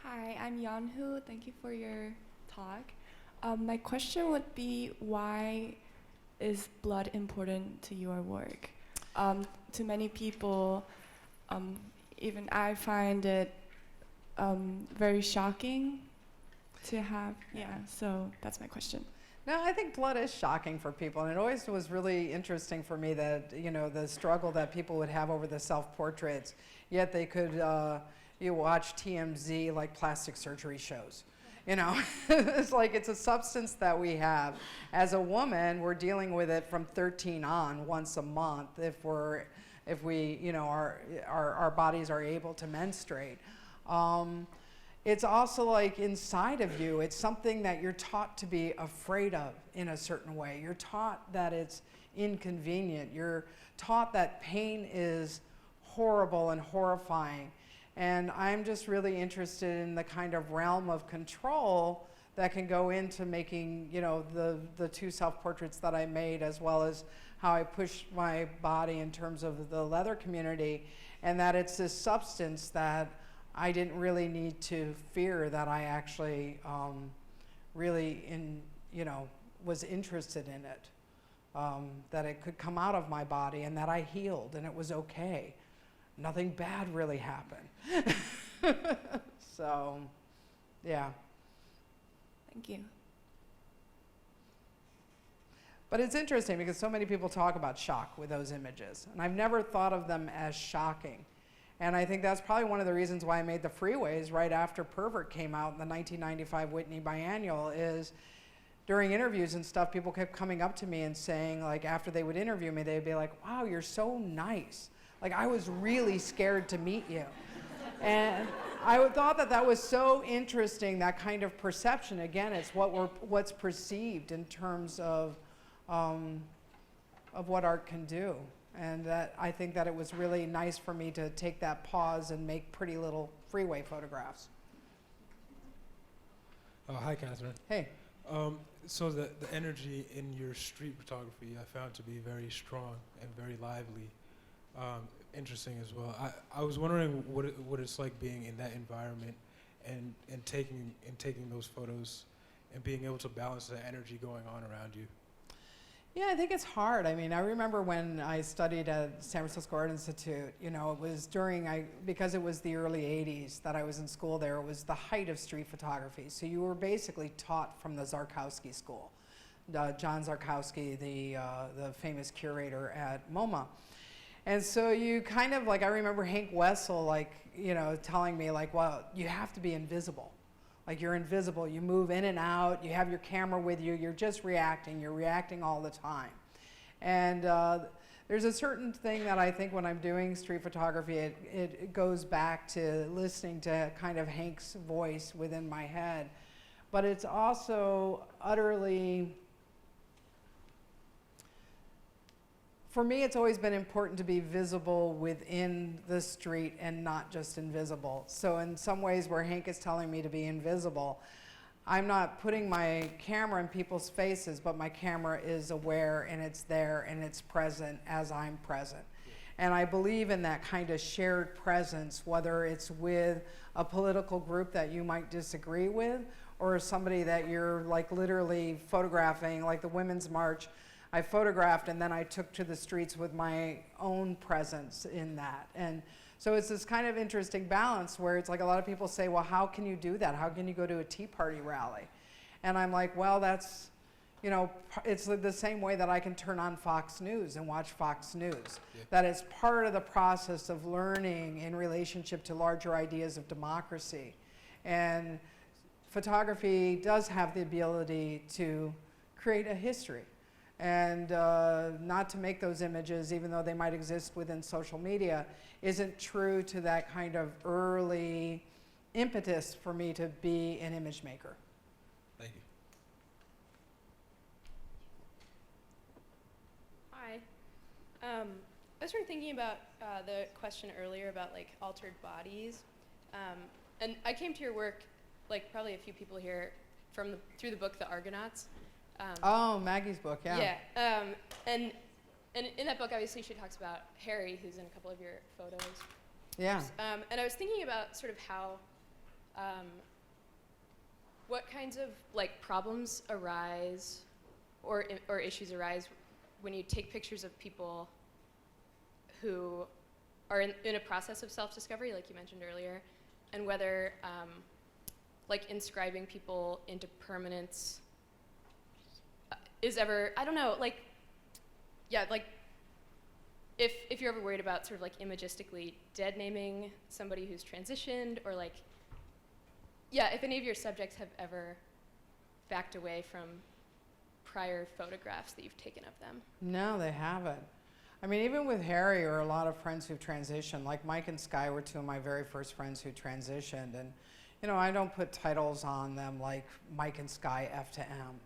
Hi, I'm Yeonhu. Thank you for your talk. My question would be, why is blood important to your work? To many people, even I find it very shocking to have, so that's my question. No, I think blood is shocking for people, and it always was really interesting for me that, you know, the struggle that people would have over the self-portraits, yet they could, you watch TMZ like plastic surgery shows. You know, it's like it's a substance that we have. As a woman, we're dealing with it from 13 on, once a month, if we, you know, our bodies are able to menstruate. It's also like inside of you. It's something that you're taught to be afraid of in a certain way. You're taught that it's inconvenient. You're taught that pain is horrible and horrifying. And I'm just really interested in the kind of realm of control that can go into making, you know, the two self-portraits that I made, as well as how I push my body in terms of the leather community, and that it's this substance that I didn't really need to fear, that I actually really, you know, was interested in it, that it could come out of my body, and that I healed, and it was okay. Nothing bad really happened. So, yeah. Thank you. But it's interesting because so many people talk about shock with those images, and I've never thought of them as shocking. And I think that's probably one of the reasons why I made the Freeways right after Pervert came out in the 1995 Whitney Biennial, is during interviews and stuff, people kept coming up to me and saying, like, after they would interview me, they'd be like, wow, you're so nice. Like, I was really scared to meet you. And I thought that that was so interesting, that kind of perception. Again, it's what's perceived in terms of what art can do. And that I think that it was really nice for me to take that pause and make pretty little freeway photographs. Hi, Catherine. Hey. So the energy in your street photography I found to be very strong and very lively. Interesting as well. I was wondering what it's like being in that environment and taking those photos and being able to balance the energy going on around you. Yeah, I think it's hard. I mean, I remember when I studied at San Francisco Art Institute, you know, it was because it was the early 80s that I was in school there, it was the height of street photography. So you were basically taught from the Zarkowski School. John Zarkowski, the famous curator at MoMA. And so you kind of, like, I remember Hank Wessel, like, you know, telling me, like, well, you have to be invisible. Like, you're invisible, you move in and out, you have your camera with you, you're just reacting, you're reacting all the time. And there's a certain thing that I think when I'm doing street photography, it goes back to listening to kind of Hank's voice within my head. But it's also utterly, for me, it's always been important to be visible within the street and not just invisible. So in some ways where Hank is telling me to be invisible, I'm not putting my camera in people's faces, but my camera is aware and it's there and it's present as I'm present. And I believe in that kind of shared presence, whether it's with a political group that you might disagree with, or somebody that you're, like, literally photographing, like the Women's March. I photographed and then I took to the streets with my own presence in that. And so it's this kind of interesting balance where it's like a lot of people say, well, how can you do that? How can you go to a Tea Party rally? And I'm like, well, that's, you know, it's the same way that I can turn on Fox News and watch Fox News. Yeah. That it's part of the process of learning in relationship to larger ideas of democracy. And photography does have the ability to create a history. And not to make those images, even though they might exist within social media, isn't true to that kind of early impetus for me to be an image maker. Thank you. Hi. I was sort of thinking about the question earlier about like altered bodies, and I came to your work, like probably a few people here, through the book The Argonauts. Oh, Maggie's book, yeah. Yeah, and in that book, obviously, she talks about Harry, who's in a couple of your photos. Yeah. And I was thinking about sort of how, what kinds of like problems arise, or issues arise when you take pictures of people who are in a process of self-discovery, like you mentioned earlier, and whether like inscribing people into permanence is ever, I don't know, like, yeah, like if you're ever worried about sort of like imagistically dead naming somebody who's transitioned, or like, yeah, if any of your subjects have ever backed away from prior photographs that you've taken of them. No, they haven't. I mean, even with Harry or a lot of friends who've transitioned, like Mike and Sky were two of my very first friends who transitioned. And, you know, I don't put titles on them like Mike and Sky F to M,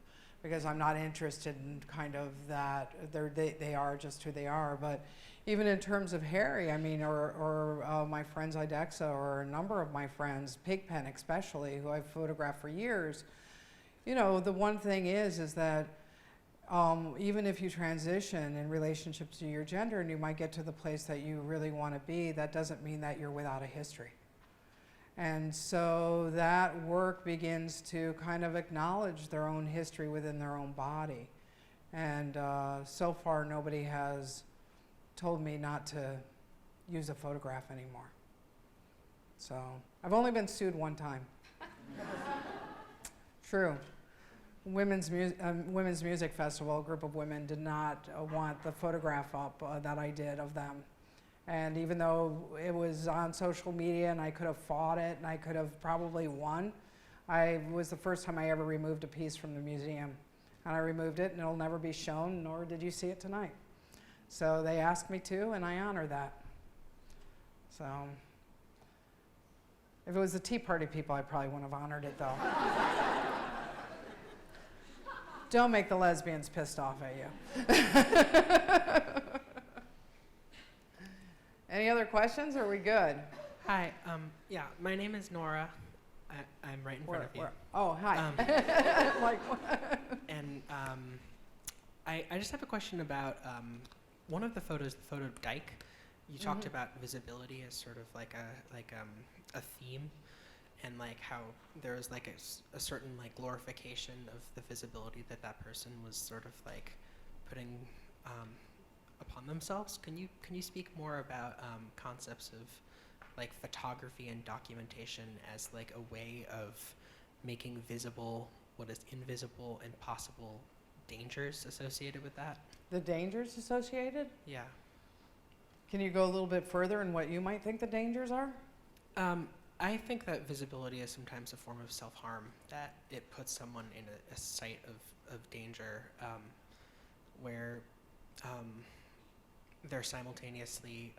because I'm not interested in kind of that. They are just who they are. But even in terms of Harry, I mean, or my friends Idexa, or a number of my friends, Pigpen especially, who I've photographed for years, you know, the one thing is that even if you transition in relationship to your gender and you might get to the place that you really want to be, that doesn't mean that you're without a history. And so that work begins to kind of acknowledge their own history within their own body. And so far, nobody has told me not to use a photograph anymore. So I've only been sued one time. True. Women's Music Festival, a group of women did not want the photograph up that I did of them. And even though it was on social media and I could have fought it and I could have probably won, it was the first time I ever removed a piece from the museum. And I removed it and it'll never be shown, nor did you see it tonight. So they asked me to, and I honor that. So if it was the Tea Party people, I probably wouldn't have honored it though. Don't make the lesbians pissed off at you. Any other questions, or are we good? Hi, yeah, my name is Nora. I'm right in front of you. Oh, hi. Like, and I just have a question about one of the photos, the photo Dyke. You talked about visibility as sort of like a theme, and like how there was like a certain like glorification of the visibility that person was sort of like putting upon themselves. Can you speak more about concepts of like photography and documentation as like a way of making visible what is invisible and possible dangers associated with that? The dangers associated? Yeah. Can you go a little bit further in what you might think the dangers are? I think that visibility is sometimes a form of self-harm, that it puts someone in a site of danger where they're simultaneously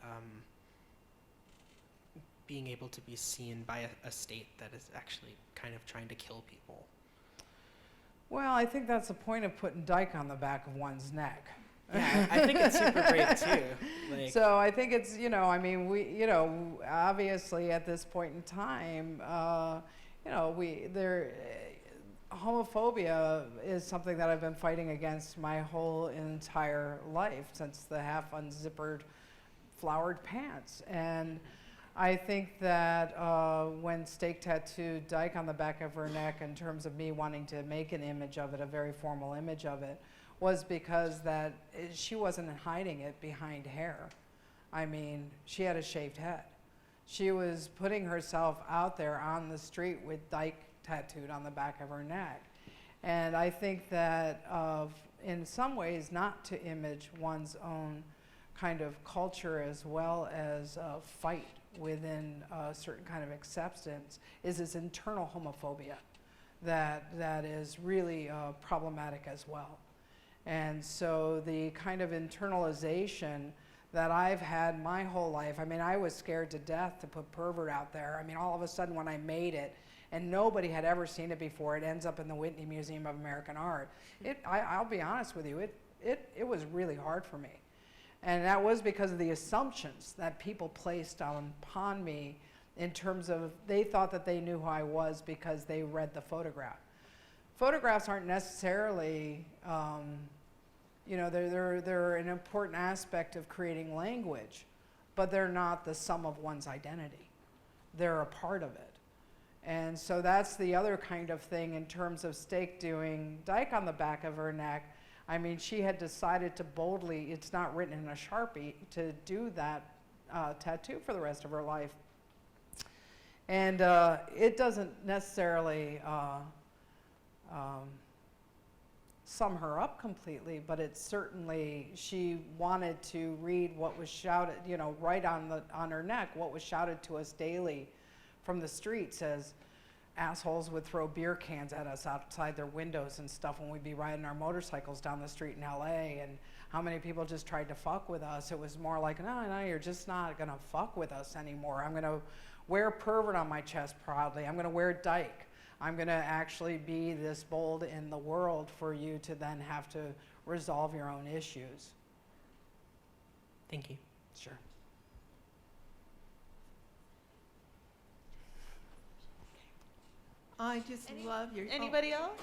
being able to be seen by a state that is actually kind of trying to kill people. Well, I think that's the point of putting Dyke on the back of one's neck. Yeah, I think it's super great too. Like, so I think it's, you know, I mean, we, you know, obviously at this point in time, you know, homophobia is something that I've been fighting against my whole entire life, since the half unzippered flowered pants. And I think that when Stake tattooed Dyke on the back of her neck, in terms of me wanting to make an image of it, a very formal image of it, was because that she wasn't hiding it behind hair. I mean, she had a shaved head. She was putting herself out there on the street with Dyke tattooed on the back of her neck. And I think that in some ways, not to image one's own kind of culture as well as fight within a certain kind of acceptance is this internal homophobia that is really problematic as well. And so the kind of internalization that I've had my whole life, I mean, I was scared to death to put pervert out there. I mean, all of a sudden when I made it, and nobody had ever seen it before, it ends up in the Whitney Museum of American Art. I'll be honest with you, it was really hard for me. And that was because of the assumptions that people placed upon me in terms of they thought that they knew who I was because they read the photograph. Photographs aren't necessarily, they're an important aspect of creating language, but they're not the sum of one's identity. They're a part of it. And so that's the other kind of thing in terms of Stake doing Dyke on the back of her neck. I mean, she had decided to boldly, it's not written in a Sharpie, to do that tattoo for the rest of her life. And it doesn't necessarily sum her up completely, but it certainly, she wanted to read what was shouted, right on her neck, what was shouted to us daily from the streets as assholes would throw beer cans at us outside their windows and stuff when we'd be riding our motorcycles down the street in LA, and how many people just tried to fuck with us. It was more like, no, you're just not gonna fuck with us anymore. I'm gonna wear pervert on my chest proudly. I'm gonna wear Dyke. I'm gonna actually be this bold in the world for you to then have to resolve your own issues. Thank you. Sure. I just love your. Anybody else?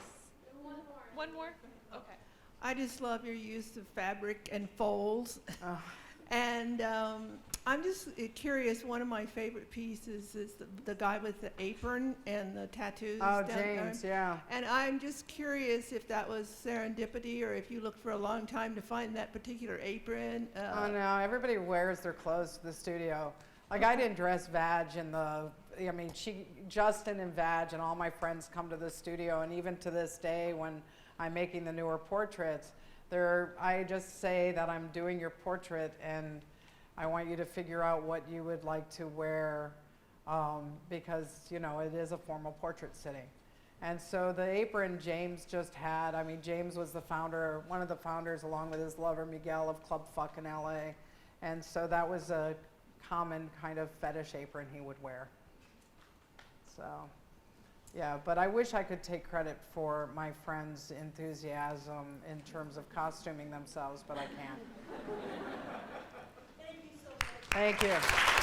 One more? Okay. I just love your use of fabric and folds. And I'm just curious, one of my favorite pieces is the guy with the apron and the tattoos. Oh, down James, there. yeah. And I'm just curious if that was serendipity or if you looked for a long time to find that particular apron. Oh, no, everybody wears their clothes to the studio. Like, I didn't dress Vag in the, Justin and Vag and all my friends come to the studio, and even to this day when I'm making the newer portraits, I just say that I'm doing your portrait and I want you to figure out what you would like to wear because, it is a formal portrait sitting. And so the apron James just had, James was the founder, one of the founders along with his lover Miguel of Club Fuck in LA. And so that was a common kind of fetish apron he would wear. So, yeah, but I wish I could take credit for my friends' enthusiasm in terms of costuming themselves, but I can't. Thank you so much. Thank you.